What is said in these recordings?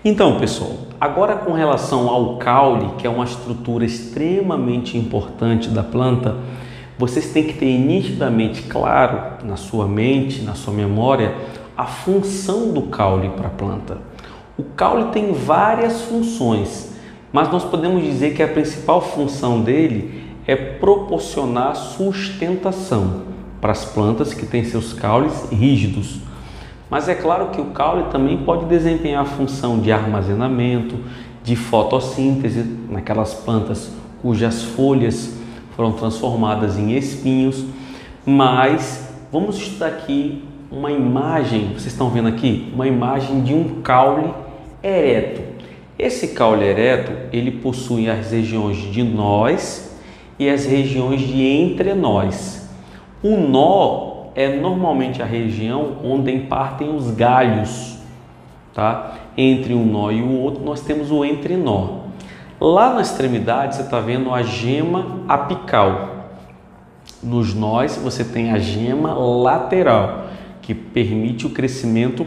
Então, pessoal, agora com relação ao caule, que é uma estrutura extremamente importante da planta, vocês têm que ter nitidamente claro na sua mente, na sua memória, a função do caule para a planta. O caule tem várias funções, mas nós podemos dizer que a principal função dele é proporcionar sustentação para as plantas que têm seus caules rígidos. Mas é claro que o caule também pode desempenhar a função de armazenamento, de fotossíntese naquelas plantas cujas folhas foram transformadas em espinhos. Mas vamos estudar aqui uma imagem, vocês estão vendo aqui, uma imagem de um caule ereto. Esse caule ereto, ele possui as regiões de nós e as regiões de entrenós. O nó é normalmente a região onde partem os galhos, tá? Entre um nó e o outro nós temos o entrenó. Lá na extremidade você está vendo a gema apical. Nos nós você tem a gema lateral, que permite o crescimento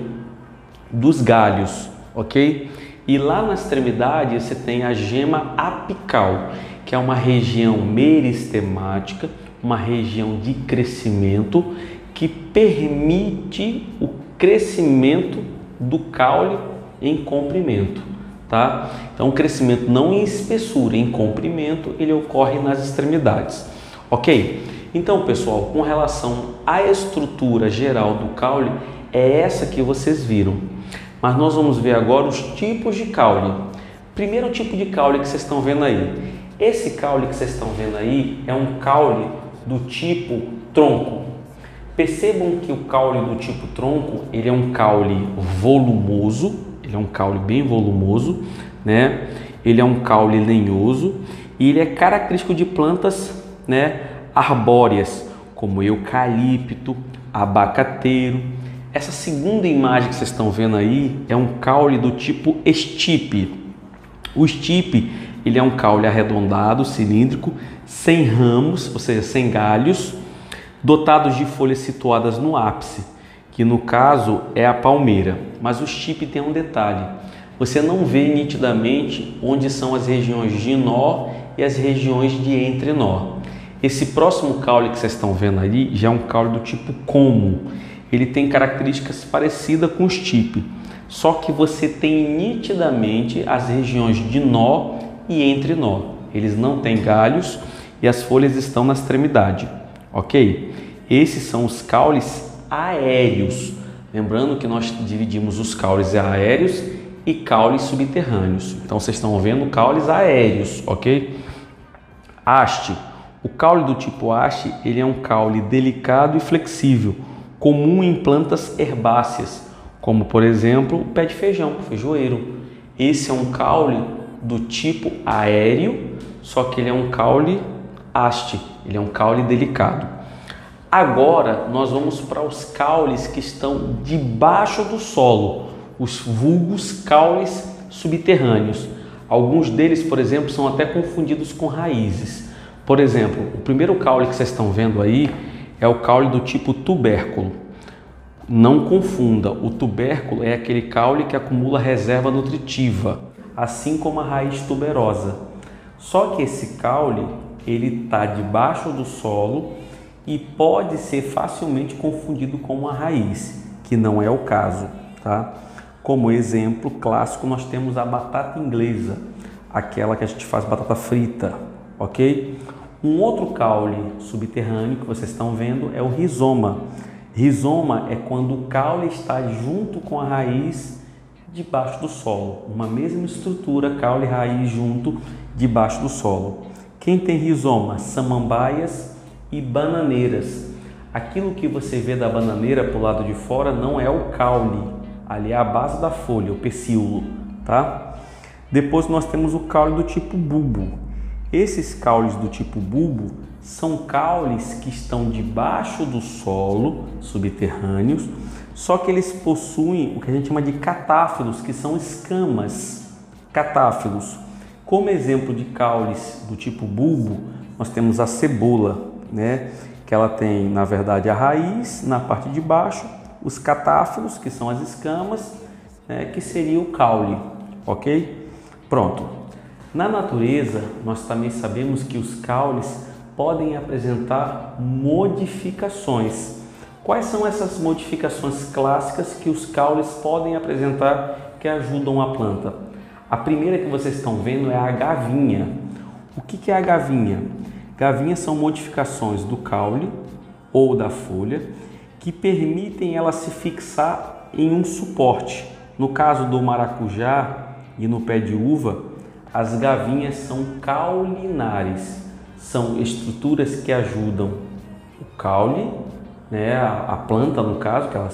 dos galhos, ok? E lá na extremidade você tem a gema apical, que é uma região meristemática, uma região de crescimento que permite o crescimento do caule em comprimento, tá? Então, o crescimento não em espessura, em comprimento, ele ocorre nas extremidades, ok? Então, pessoal, com relação à estrutura geral do caule, é essa que vocês viram. Mas nós vamos ver agora os tipos de caule. Primeiro tipo de caule que vocês estão vendo aí. Esse caule que vocês estão vendo aí é um caule do tipo tronco. Percebam que o caule do tipo tronco, ele é um caule volumoso, ele é um caule bem volumoso, né? Ele é um caule lenhoso e ele é característico de plantas, né, arbóreas, como eucalipto, abacateiro. Essa segunda imagem que vocês estão vendo aí é um caule do tipo estipe. O estipe, ele é um caule arredondado, cilíndrico, sem ramos, ou seja, sem galhos, dotados de folhas situadas no ápice, que no caso é a palmeira. Mas o estipe tem um detalhe, você não vê nitidamente onde são as regiões de nó e as regiões de entrenó. Esse próximo caule que vocês estão vendo ali já é um caule do tipo como. Ele tem características parecidas com o estipe, só que você tem nitidamente as regiões de nó e entrenó. Eles não têm galhos e as folhas estão na extremidade, ok? Esses são os caules aéreos. Lembrando que nós dividimos os caules aéreos e caules subterrâneos. Então vocês estão vendo caules aéreos, ok? Haste. O caule do tipo haste, ele é um caule delicado e flexível, comum em plantas herbáceas, como por exemplo o pé de feijão, feijoeiro. Esse é um caule do tipo aéreo, só que ele é um caule haste, ele é um caule delicado. Agora nós vamos para os caules que estão debaixo do solo, os vulgos caules subterrâneos. Alguns deles, por exemplo, são até confundidos com raízes. Por exemplo, o primeiro caule que vocês estão vendo aí é o caule do tipo tubérculo. Não confunda, o tubérculo é aquele caule que acumula reserva nutritiva, assim como a raiz tuberosa. Só que esse caule, ele está debaixo do solo e pode ser facilmente confundido com uma raiz, que não é o caso, tá? Como exemplo clássico, nós temos a batata inglesa, aquela que a gente faz batata frita, ok? Um outro caule subterrâneo que vocês estão vendo é o rizoma. Rizoma é quando o caule está junto com a raiz debaixo do solo. Uma mesma estrutura, caule e raiz junto debaixo do solo. Quem tem rizoma? Samambaias e bananeiras. Aquilo que você vê da bananeira para o lado de fora não é o caule, ali é a base da folha, o pecíolo, tá? Depois nós temos o caule do tipo bulbo. Esses caules do tipo bulbo são caules que estão debaixo do solo, subterrâneos, só que eles possuem o que a gente chama de catáfilos, que são escamas, catáfilos. Como exemplo de caules do tipo bulbo, nós temos a cebola, né? Que ela tem, na verdade, a raiz na parte de baixo, os catáfilos, que são as escamas, né? Que seria o caule, ok? Pronto. Na natureza, nós também sabemos que os caules podem apresentar modificações. Quais são essas modificações clássicas que os caules podem apresentar que ajudam a planta? A primeira que vocês estão vendo é a gavinha. O que é a gavinha? Gavinhas são modificações do caule ou da folha que permitem ela se fixar em um suporte. No caso do maracujá e no pé de uva, as gavinhas são caulinares. São estruturas que ajudam o caule, né, a planta no caso, aquela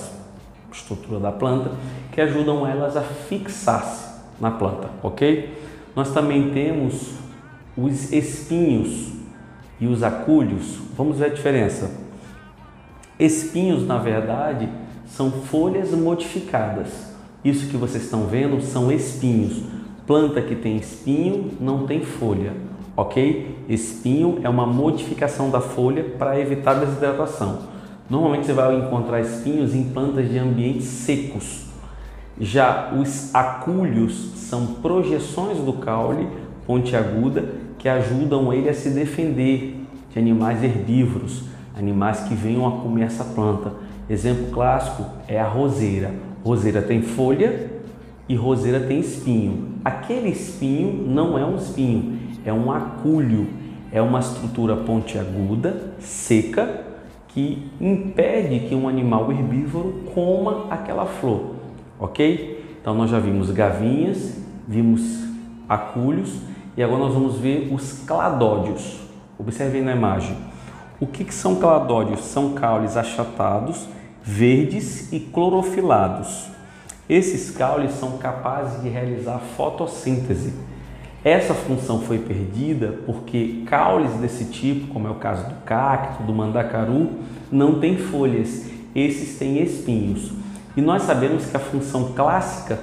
estrutura da planta, que ajudam elas a fixar-se na planta, ok? Nós também temos os espinhos e os acúlios. Vamos ver a diferença. Espinhos, na verdade, são folhas modificadas. Isso que vocês estão vendo são espinhos. Planta que tem espinho não tem folha, ok? Espinho é uma modificação da folha para evitar desidratação. Normalmente você vai encontrar espinhos em plantas de ambientes secos. Já os acúlios são projeções do caule pontiaguda que ajudam ele a se defender de animais herbívoros, animais que venham a comer essa planta. Exemplo clássico é a roseira. Roseira tem folha e roseira tem espinho. Aquele espinho não é um espinho, é um acúlio, é uma estrutura pontiaguda, seca, que impede que um animal herbívoro coma aquela flor, ok? Então nós já vimos gavinhas, vimos acúlios e agora nós vamos ver os cladódios. Observem na imagem. O que são cladódios? São caules achatados, verdes e clorofilados. Esses caules são capazes de realizar fotossíntese. Essa função foi perdida porque caules desse tipo, como é o caso do cacto, do mandacaru, não têm folhas, esses têm espinhos. E nós sabemos que a função clássica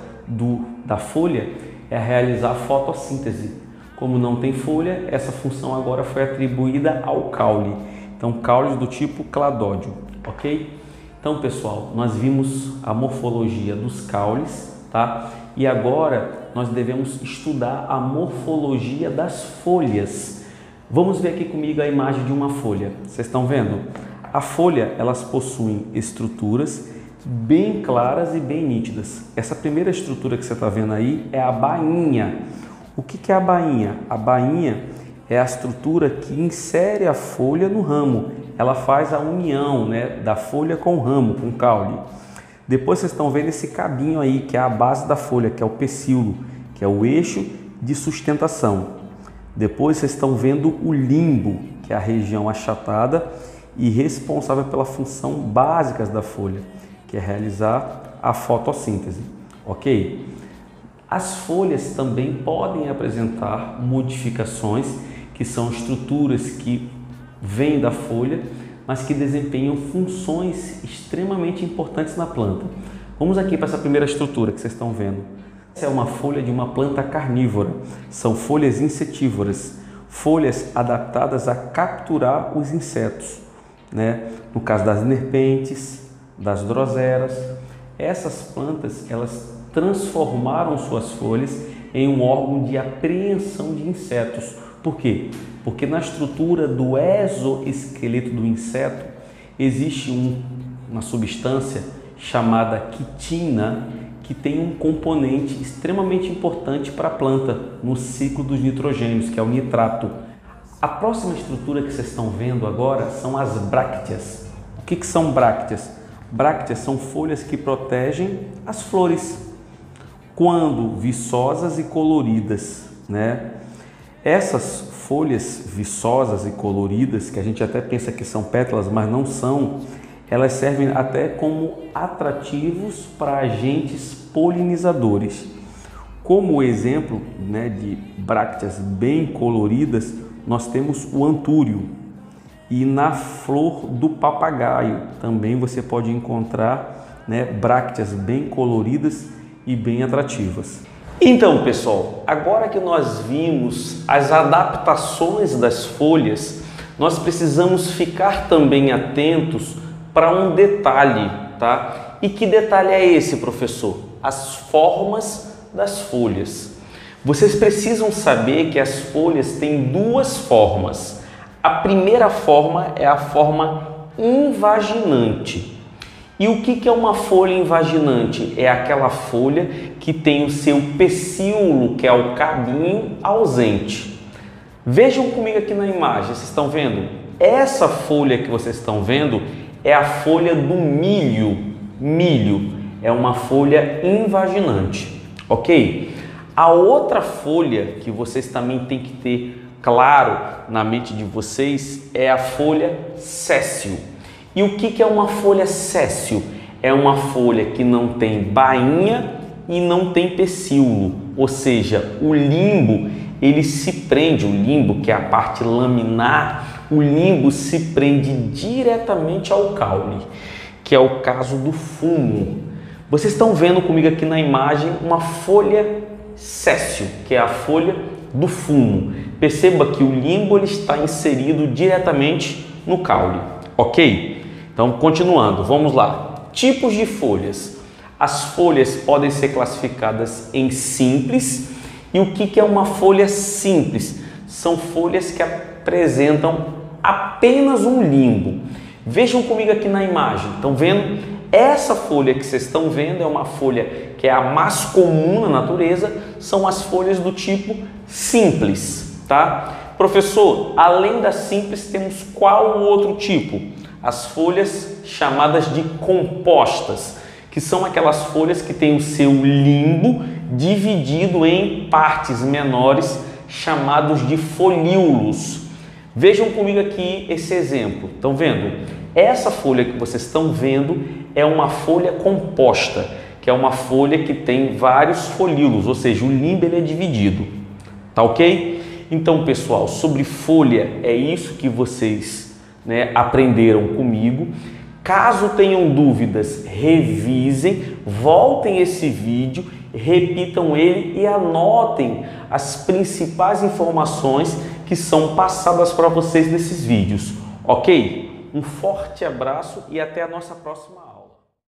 da folha é realizar fotossíntese. Como não tem folha, essa função agora foi atribuída ao caule. Então, caules do tipo cladódio, ok? Então, pessoal, nós vimos a morfologia dos caules, tá? E agora nós devemos estudar a morfologia das folhas. Vamos ver aqui comigo a imagem de uma folha. Vocês estão vendo? A folha, elas possuem estruturas bem claras e bem nítidas. Essa primeira estrutura que você está vendo aí é a bainha. O que é a bainha? A bainha é a estrutura que insere a folha no ramo. Ela faz a união, né, da folha com o ramo, com o caule. Depois vocês estão vendo esse cabinho aí, que é a base da folha, que é o pecíolo, que é o eixo de sustentação. Depois vocês estão vendo o limbo, que é a região achatada e responsável pela função básica da folha, que é realizar a fotossíntese, ok? As folhas também podem apresentar modificações, que são estruturas que vêm da folha, mas que desempenham funções extremamente importantes na planta. Vamos aqui para essa primeira estrutura que vocês estão vendo. Essa é uma folha de uma planta carnívora. São folhas insetívoras, folhas adaptadas a capturar os insetos, né? No caso das nerpentes, das droseras. Essas plantas, elas transformaram suas folhas em um órgão de apreensão de insetos. Por quê? Porque na estrutura do exoesqueleto do inseto existe uma substância chamada quitina, que tem um componente extremamente importante para a planta no ciclo dos nitrogênios, que é o nitrato. A próxima estrutura que vocês estão vendo agora são as brácteas. O que são brácteas? Brácteas são folhas que protegem as flores quando viçosas e coloridas, né? Essas folhas viçosas e coloridas, que a gente até pensa que são pétalas, mas não são, elas servem até como atrativos para agentes polinizadores. Como exemplo, né, de brácteas bem coloridas, nós temos o antúrio. E na flor do papagaio também você pode encontrar, né, brácteas bem coloridas e bem atrativas. Então, pessoal, agora que nós vimos as adaptações das folhas, nós precisamos ficar também atentos para um detalhe, tá? E que detalhe é esse, professor? As formas das folhas. Vocês precisam saber que as folhas têm duas formas. A primeira forma é a forma invaginante. E o que é uma folha invaginante? É aquela folha que tem o seu pecíolo, que é o cabinho, ausente. Vejam comigo aqui na imagem, vocês estão vendo? Essa folha que vocês estão vendo é a folha do milho. Milho é uma folha invaginante, ok? A outra folha que vocês também têm que ter claro na mente de vocês é a folha séssil. E o que é uma folha séssil? É uma folha que não tem bainha e não tem pecíolo, ou seja, o limbo ele se prende, o limbo que é a parte laminar, o limbo se prende diretamente ao caule, que é o caso do fumo. Vocês estão vendo comigo aqui na imagem uma folha séssil, que é a folha do fumo. Perceba que o limbo ele está inserido diretamente no caule, ok? Então, continuando, vamos lá. Tipos de folhas. As folhas podem ser classificadas em simples. E o que é uma folha simples? São folhas que apresentam apenas um limbo. Vejam comigo aqui na imagem, estão vendo? Essa folha que vocês estão vendo é uma folha que é a mais comum na natureza, são as folhas do tipo simples, tá? Professor, além das simples, temos qual outro tipo? As folhas chamadas de compostas, que são aquelas folhas que têm o seu limbo dividido em partes menores, chamados de folíolos. Vejam comigo aqui esse exemplo, estão vendo? Essa folha que vocês estão vendo é uma folha composta, que é uma folha que tem vários folíolos, ou seja, o limbo ele é dividido, tá ok? Então, pessoal, sobre folha é isso que vocês aprenderam comigo. Caso tenham dúvidas, revisem, voltem esse vídeo, repitam ele e anotem as principais informações que são passadas para vocês nesses vídeos, ok? Um forte abraço e até a nossa próxima aula.